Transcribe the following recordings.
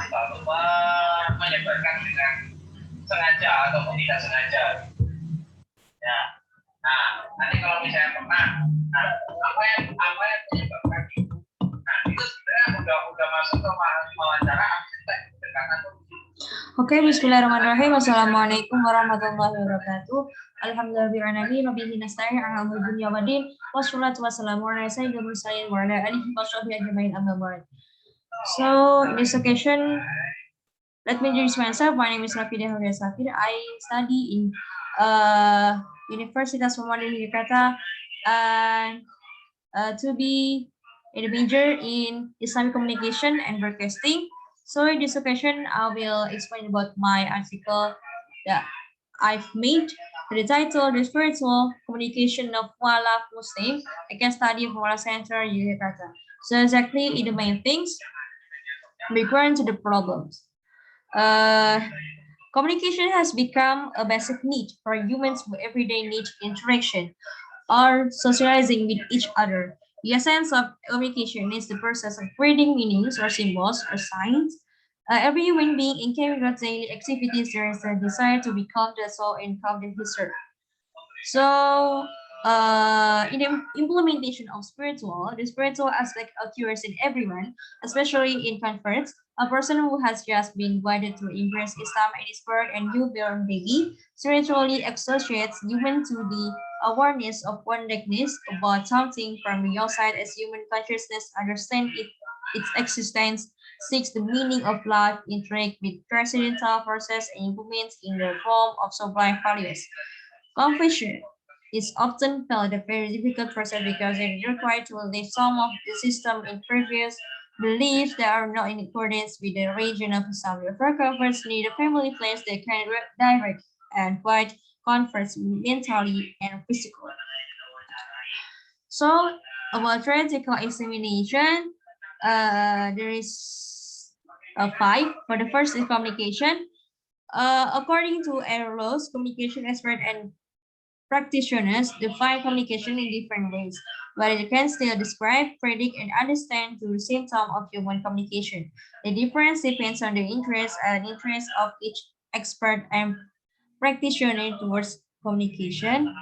Lalu menyebarkan dengan sengaja ataupun tidak sengaja. Ya. Nah, nanti kalau misalnya pernah, nah apa yang menyebabkan itu? Nah, itu sebenarnya udah masuk ke wawancara pendekatan. Oke, bismillahirrahmanirrahim. Assalamualaikum warahmatullahi wabarakatuh. Alhamdulillahirrahmanirrahim. Wabihi nasta'in ala umuri dunya waddin. Wassalatu wassalamu ala sayyidil mursalin wa ala alihi wa sahbihi ajma'in amma ba'd. So, in this occasion, let me introduce myself. My name is Rafida Huria Safir. I study in Universitas Yogyakarta and to be a major in Islamic communication and broadcasting. So in this occasion, I will explain about my article that I've made. The title, The Spiritual Communication of Muallaf Muslim, a case study of Muallaf Center, Yogyakarta. So exactly in the main things, referring to the problems. Communication has become a basic need for humans who everyday need interaction or socializing with each other. The essence of communication is the process of creating meanings or symbols or signs. Every human being in carrying out daily activities, there is a desire to become the soul and come the history. So, in the implementation of the spiritual aspect occurs in everyone, especially in converts. A person who has just been invited to embrace Islam and is born a newborn baby spiritually associates human to the awareness of oneness about something from the outside as human consciousness understands its existence, seeks the meaning of life, interact with transcendental forces, and implements in the form of sublime values. Confusion is often felt a very difficult process because it requires to leave some of the system in previous beliefs that are not in accordance with the region of Islam. Therefore, converts need a family place that can direct and guide converts mentally and physically. So, about theoretical examination, there is a 5. For the first is communication. According to Eros, communication expert and practitioners define communication in different ways, but it can still describe, predict, and understand to the same time of human communication. The difference depends on the interest of each expert and practitioner towards communication.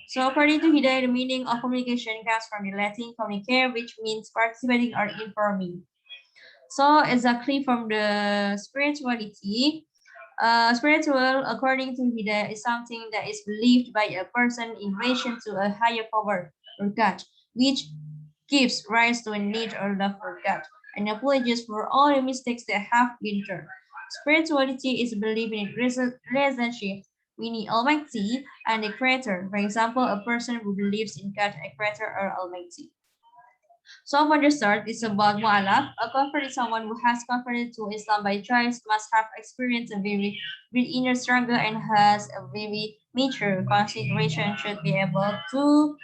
So according to Hidayah, the meaning of communication comes from the Latin communicare, which means participating or informing. So exactly from the spirituality, spiritual, according to Hidayah, is something that is believed by a person in relation to a higher power or God, which gives rise to a need or love for God, and apologies for all the mistakes that have been done. Spirituality is believed in relationship between the Almighty and the Creator. For example, a person who believes in God, a Creator, or Almighty. So for the start, it's about Muallaf. A convert is someone who has converted to Islam by choice, must have experienced a very inner struggle, and has a very mature consideration, should be able to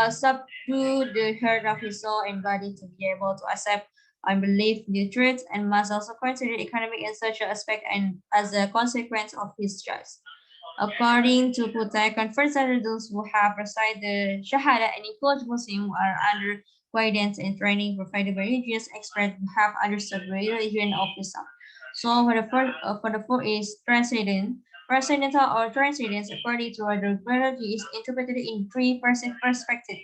subdue the hurt of his soul and body to be able to accept and believe the truth, and must also consider economic and social aspect and as a consequence of his choice. According to Kutai, converts are those who have recited the Shahada and include Muslims who are under guidance and training provided by religious experts who have understood the religion of Islam. So for the fourth is transcendent. Transcendental or transcendence, according to other biology, is interpreted in three perspectives.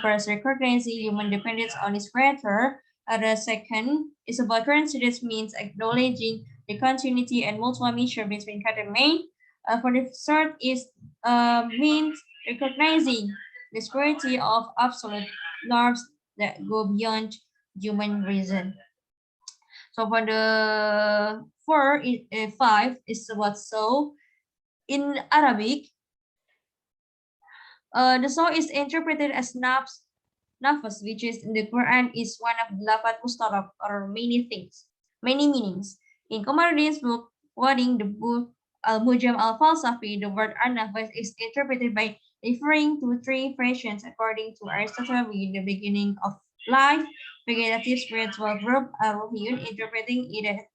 First, recognizing human dependence on its creator. The second is about transcendence means acknowledging the continuity and mutual mutual between cat and man. For the third is means recognizing the superiority of absolute norms that go beyond human reason. So for the five is about soul. In Arabic, the soul is interpreted as nafas, which is in the Quran is one of the lafat mustarab or many meanings. In Qamaruddin's book, Wading, the book Al-Mujam al-Falsafi, the word an-nafas is interpreted by referring to three versions according to Aristotle with the beginning of life, vegetative spiritual group, Ruhiyun, interpreting it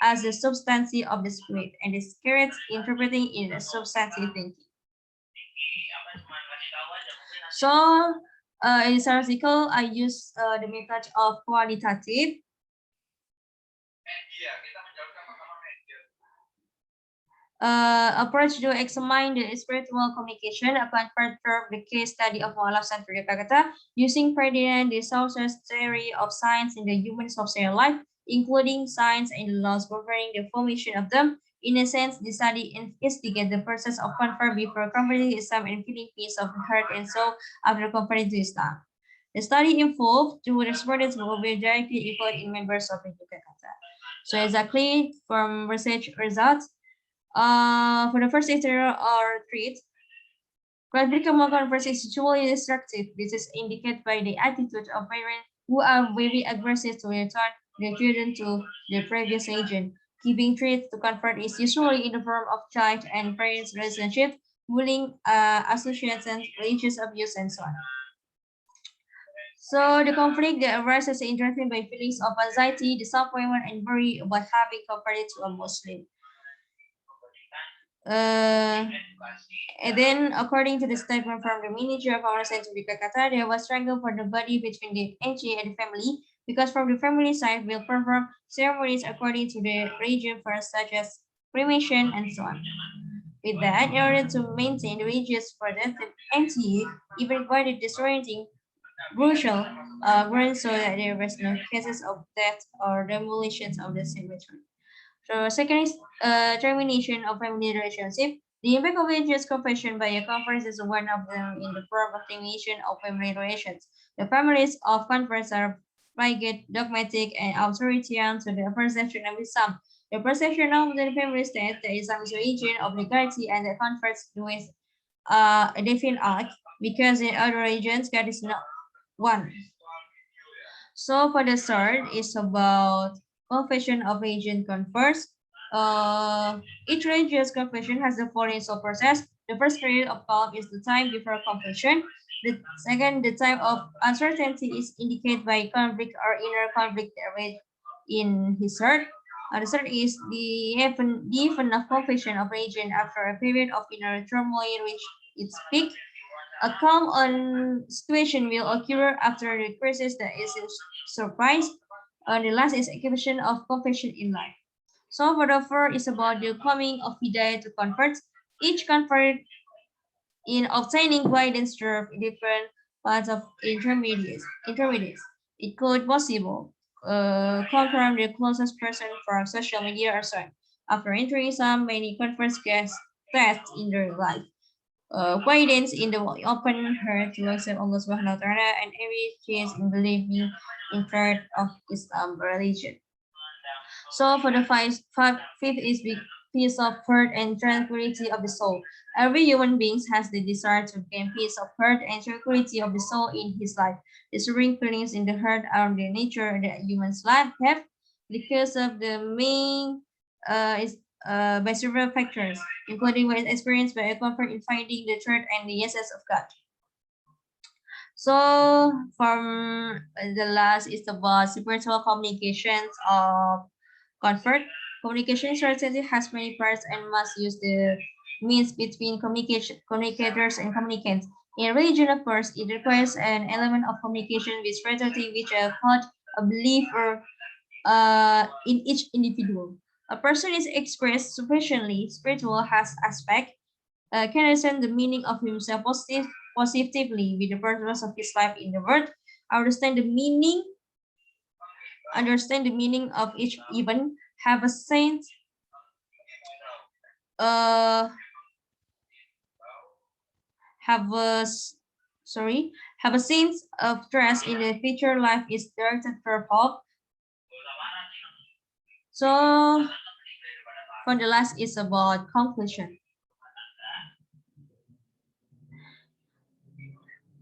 as the substance of the spirit, and the spirit interpreting it as substantive thinking. So, In this article, I use the method of qualitative approach to examine the spiritual communication upon perform the case study of Muallaf Center Yogyakarta using Ferdinand de Saussures theory of science in the human social life, including science and the laws governing the formation of them. In a sense, the study investigates the process of convert before converting Islam and feeling peace of heart and soul after converting to Islam. The study involved two respondents who will be directly employed in members of the Yogyakarta. So exactly from research results, for the first iteration or treat, Quadricamal converse is usually destructive. This is indicated by the attitude of parents who are very aggressive to return their children to their previous agent. Giving treat to convert is usually in the form of child and parents relationship, bullying, associations, religious abuse, and so on. So the conflict that arises is driven by feelings of anxiety, disappointment, and worry about having converted to a Muslim. And then, according to the statement from the manager of our scientific Yogyakarta, there was struggle for the body between the NG and the family, because from the family side will perform ceremonies according to the religion first, such as cremation and so on. With that, in order to maintain the religious for the NT, even required disorienting brutal burn so that there was no cases of death or demolitions of the cemetery. So second is termination of family relationship. The impact of religious confession by a conference is one of them in the form of termination of family relations. The families of conference are bigot, dogmatic, and authoritarian to the perception of Islam. The perception of the family state that Islam is a religion of legality and the conference with a definite act, because in other religions God is not one. So for the third is about confession of agent confers. Each religious confession has the following process. The first period of calm is the time before confession. The second, the time of uncertainty is indicated by conflict or inner conflict in his heart. The third is the event of confession of agent after a period of inner turmoil reach its peak. A calm on situation will occur after the crisis that is a surprise. The last is execution of confession in life. So for the fourth is about the coming of Hidayah to converts. Each convert in obtaining guidance through different parts of intermediates. It could possible come from the closest person from social media or so. After entering some, many converts get tests in their life. Guidance in the open heart to accept Allah Subhanahu wa Taala and every change in believing in part of Islam religion. So for the fifth is the peace of heart and tranquility of the soul. Every human being has the desire to gain peace of heart and tranquility of the soul in his life. The serene feelings in the heart are the nature that humans life have because of the main is by several factors, including what is experienced by a comfort in finding the truth and the essence of God. So from the last is about spiritual communications of comfort. Communication strategy has many parts and must use the means between communicators and communicants. In religion, of course, it requires an element of communication with strategy which are called a belief or in each individual. A person is expressed sufficiently spiritual has aspect, can understand the meaning of himself positively with the purpose of his life in the world, understand the meaning of each event, have a sense have a have a sense of trust in the future life is directed for hope. So for the last is about conclusion.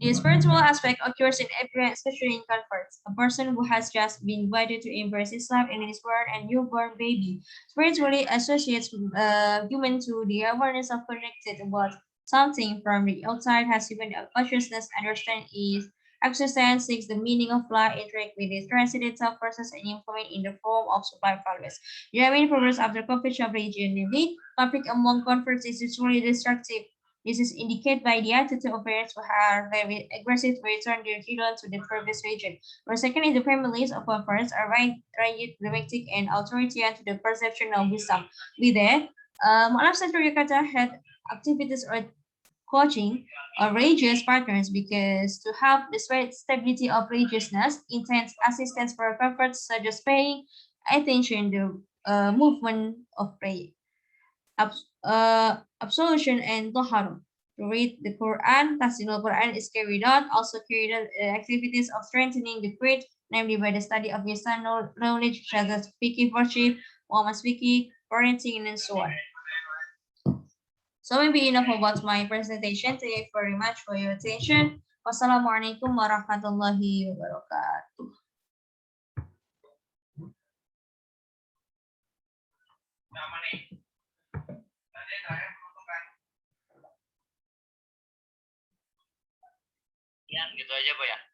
The spiritual aspect occurs in everyone, especially in converts. A person who has just been invited to embrace Islam and is born a newborn baby spiritually associates human to the awareness of connected about something from the outside has given a consciousness, understand is existence, seeks the meaning of life, interact with its transcendental process and implement in the form of supply values. The main progress after conflict of religion, namely, conflict among converts is usually destructive This is indicated by the attitude of parents who are very aggressive to return their children to the previous region. Or second is the families of our parents are rigid, dramatic, and authoritarian to the perception of wisdom. With that, Muallaf Center Yogyakarta had activities or coaching or religious partners because to help the stability of religiousness, intense assistance for comforts such as paying attention to movement of prayer, absolution, and taharah. To read the Quran, Tahsinul Quran is carried out, also carried out activities of strengthening the faith, namely by the study of Islam knowledge such as fiqh worship, Muhammad fiqh, parenting, and so on. So maybe enough about my presentation. Thank you very much for your attention. Wassalamualaikum warahmatullahi wabarakatuh. Ya, gitu aja, Bu ya.